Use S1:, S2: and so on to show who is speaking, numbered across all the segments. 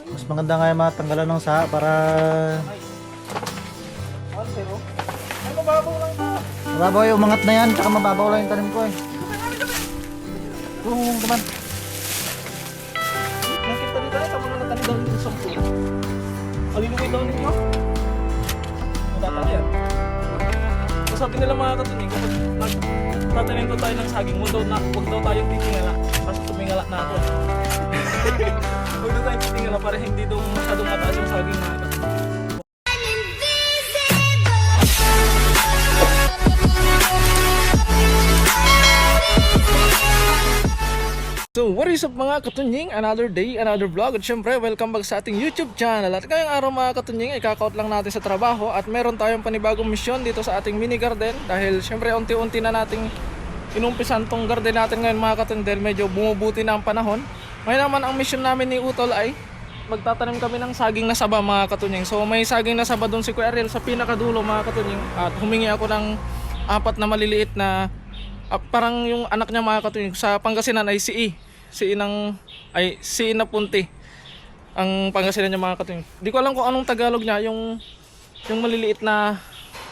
S1: Mas maganda nga yung matanggalan ng saha para
S2: Ay, mababaw lang na.
S1: mababaw yung umangat na yan, tsaka mababaw lang yung tanim ko eh. Naman.
S2: Nakita dito tayo, tama na natali daw yung isang puno. Alinuwi daw ninyo. Matatali yan. So sabi nila mga katuning, kapag nagtatanim daw tayo ng saging, huwag daw tayong titingala. Kasi tumingala na ako. Huwag daw tayong titingala para hindi daw masyadong mataas yung saging mga katuning. So what is up mga katunying, another day, another vlog. At syempre welcome back sa ating YouTube channel. At ngayong araw mga katunying ay kakaut lang natin sa trabaho. At meron tayong panibagong misyon dito sa ating mini garden. Dahil syempre unti-unti na nating inumpisan tong garden natin ngayon mga katunying. Dahil medyo bumubuti na ang panahon. Ngayon naman ang misyon namin ni Utol ay magtatanim kami ng saging na saba mga katunying. So may saging na saba doon si Kuya Ariel sa pinakadulo mga katunying. At humingi ako ng 4 na maliliit na parang yung anak niya mga katunying sa Pangasinan ay si Ina Punti ang Pangasinan niya mga katunying. Di ko alam kung anong Tagalog niya, yung maliliit na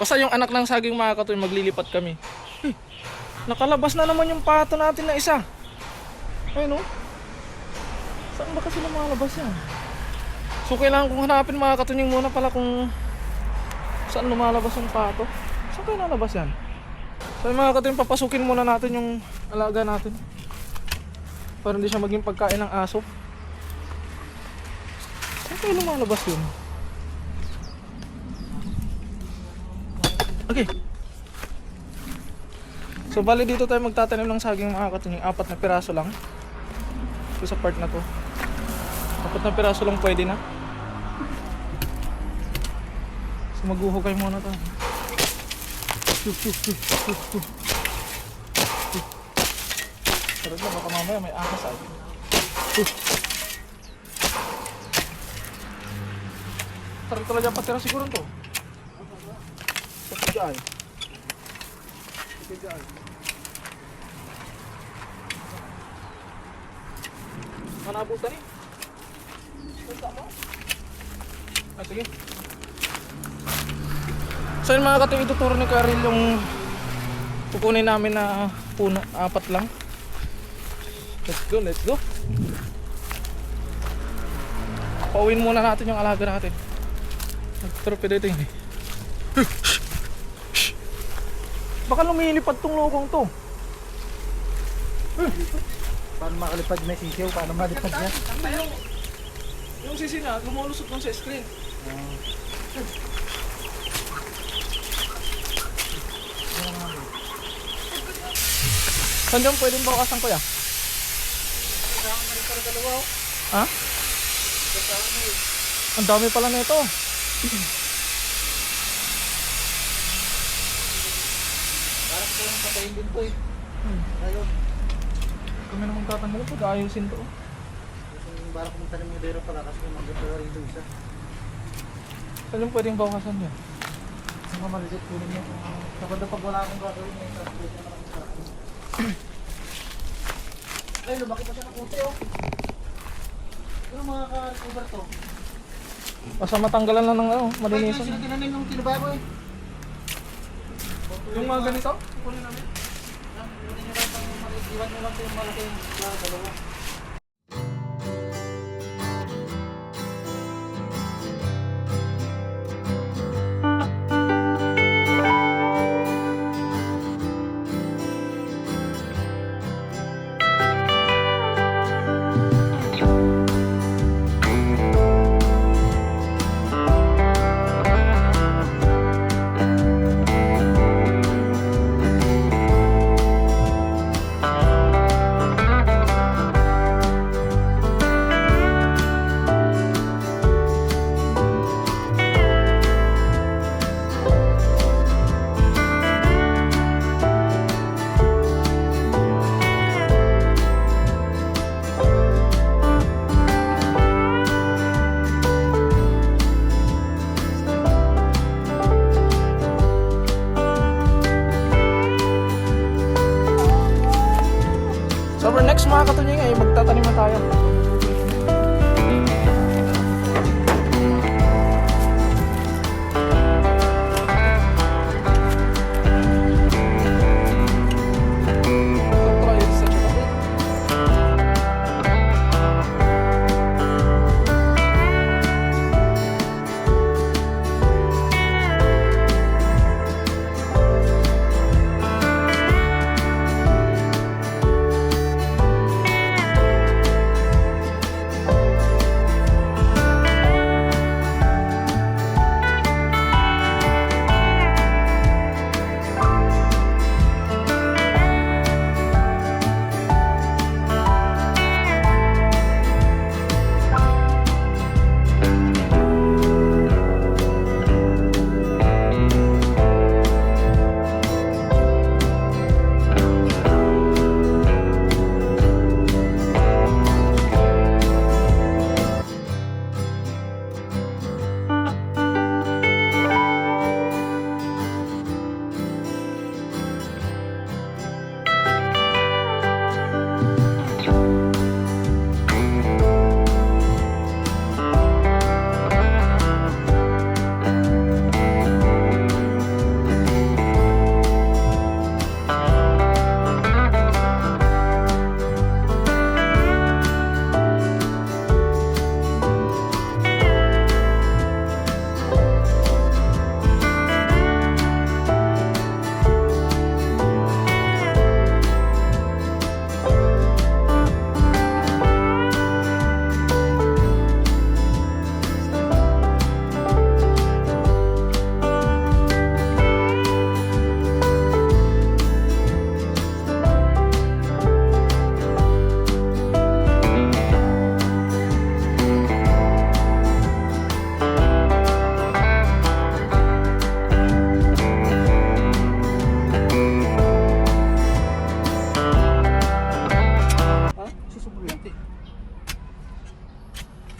S2: basta yung anak ng saging mga katunying. Maglilipat kami. Nakalabas na naman yung pato natin na isa. Ayun o. Saan ba kasi lumalabas yan? So kailangan kong hanapin mga katunying muna pala kung saan lumalabas yung pato. Saan kayo lalabas yan? So mga katunying, papasukin muna natin yung alaga natin para hindi siya maging pagkain ng aso. Saan kayo lumalabas yun? Okay. So bali dito tayo magtatanim ng saging mga katunying. 4 na piraso lang. Ito sa part na to. 4 na piraso lang pwede na. So maghuhukay muna tayo. Sarap na, baka mamaya may ahas ay. Sarap talaga patira siguro to. Sa tiga ay. Manabutan eh. Basta mo? Sige. So yun mga katunying, ituturo ni Karil yung kukunin namin na puno. 4 lang. Let's go. Pauwin muna natin yung alaga natin. Nagtrope dito yun eh. Baka lumilipad tong lokong to.
S1: Paano makalipad may sisiyo? Paano malipad niya?
S2: Yung sisi na, lumulusot lang sa screen. Saan dyan pwedeng bawasan ko ya? Ha? Ang dami pala na ito.
S1: Parang ko yung patayin din po eh. Ayun.
S2: Kami naman tatanggalin po, ayusin to.
S1: Parang kung tanim yung dero pala kasi kung maganda rin ito isa.
S2: Saan dyan pwedeng bawasan niya?
S1: Saan ka malisit kunin mo? Kapag pag wala akong gagawin ngayon, tapos pwede naman akong saraan. Ay, lumaki pa siya ng kunti oh. Ano mga ka-recover to?
S2: Basta matanggalan lang ng malinisan.
S1: Sino tinanim yung tinubaya ko eh?
S2: Yung mga ganito? Kukunin namin.
S1: Iwan nyo lang ito yung malaki yung dalawa.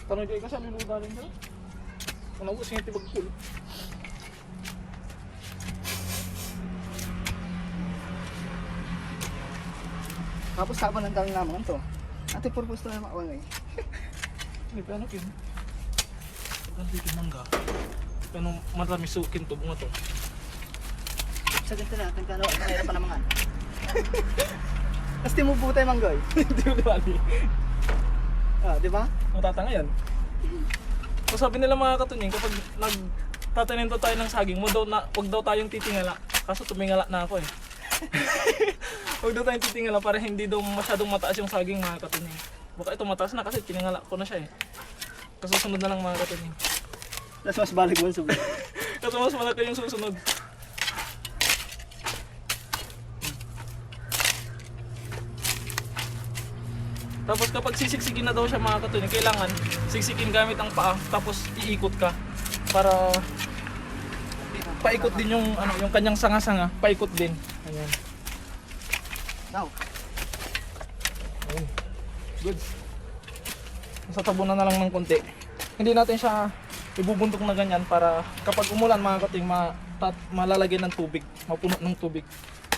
S2: Tanong kayo kasi luluda rin sila. Kung ako siya tibagpul.
S3: Tapos tapon ng dami naman to. Ate purpose to na makawalay.
S2: Hindi pa ano kin. Pagkanto yung mangga. Pero marami sukin to bunga to.
S3: Sa ganito natin kano mayroon pa naman. Tapos di mo butay manggoy.
S2: Hindi mo dali.
S3: Ah, di ba?
S2: Matatanga yan. So sabi nila mga katunying, kapag nagtatanim daw tayo ng saging, wag daw tayong titingala. Kaso tumingala na ako eh. Huwag daw tayong titingala para hindi daw masyadong mataas yung saging mga katunying. Baka ito mataas na kasi tiningala ko na siya eh. Kasusunod na lang mga katunying.
S3: Tapos mas balik mo subi.
S2: Kaso mas malaki yung susunod. Tapos kapag sisiksigin na daw siya mga katunying, kailangan siksikin gamit ang paa tapos iikot ka para paikot din yung yung kanyang sanga-sanga, paikot din. Ayan.
S3: Now,
S2: Ayun. Good. Sa tabunan na lang ng konti. Hindi natin siya ibubuntok na ganyan para kapag umulan mga kating malalagay ng tubig, mapuno ng tubig.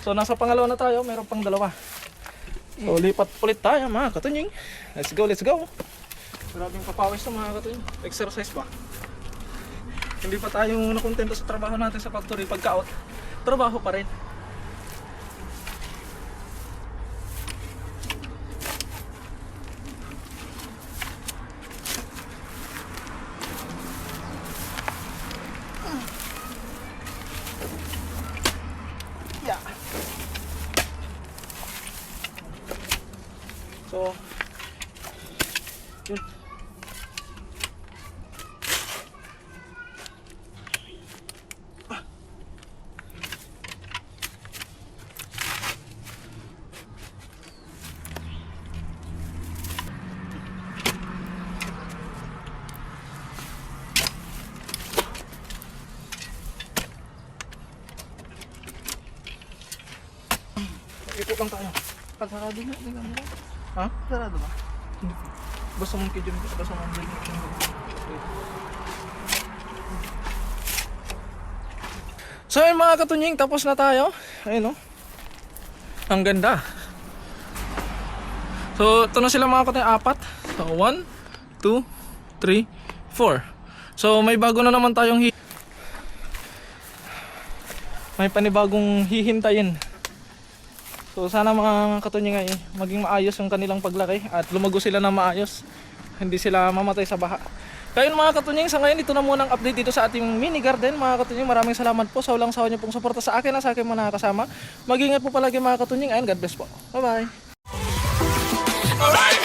S2: So nasa pangalawa na tayo, meron pang dalawa. So lipat ulit tayo mga katunying. Let's go, let's go. Maraming papawis na mga katunying. Exercise pa. Hindi pa tayo nakontento sa trabaho natin sa factory. Pagka-out, trabaho pa rin.
S3: yeah.
S2: So, yun. Ikot lang tayo.
S3: Pasarado na, tingnan mo.
S2: Ha?
S3: Sarado ba?
S2: Basta mong kidyon ko, basta mong kidyon ko. So ayun mga katunying, tapos na tayo. Ayun o. Ang ganda. So ito na sila mga katunying, 4. So 1, 2, 3, 4. So may bago na naman tayong may panibagong hihintayin. So sana mga katunying ay maging maayos yung kanilang paglaki at lumago sila na maayos. Hindi sila mamatay sa baha. Kaya mga katunying, sa ngayon ito na muna ang update dito sa ating mini garden mga katunying. Maraming salamat po sa walang sawa niyo pong suporta sa akin at sa aking mga nakakasama. Mag-ingat po palagi mga katunying and God bless po. Bye bye.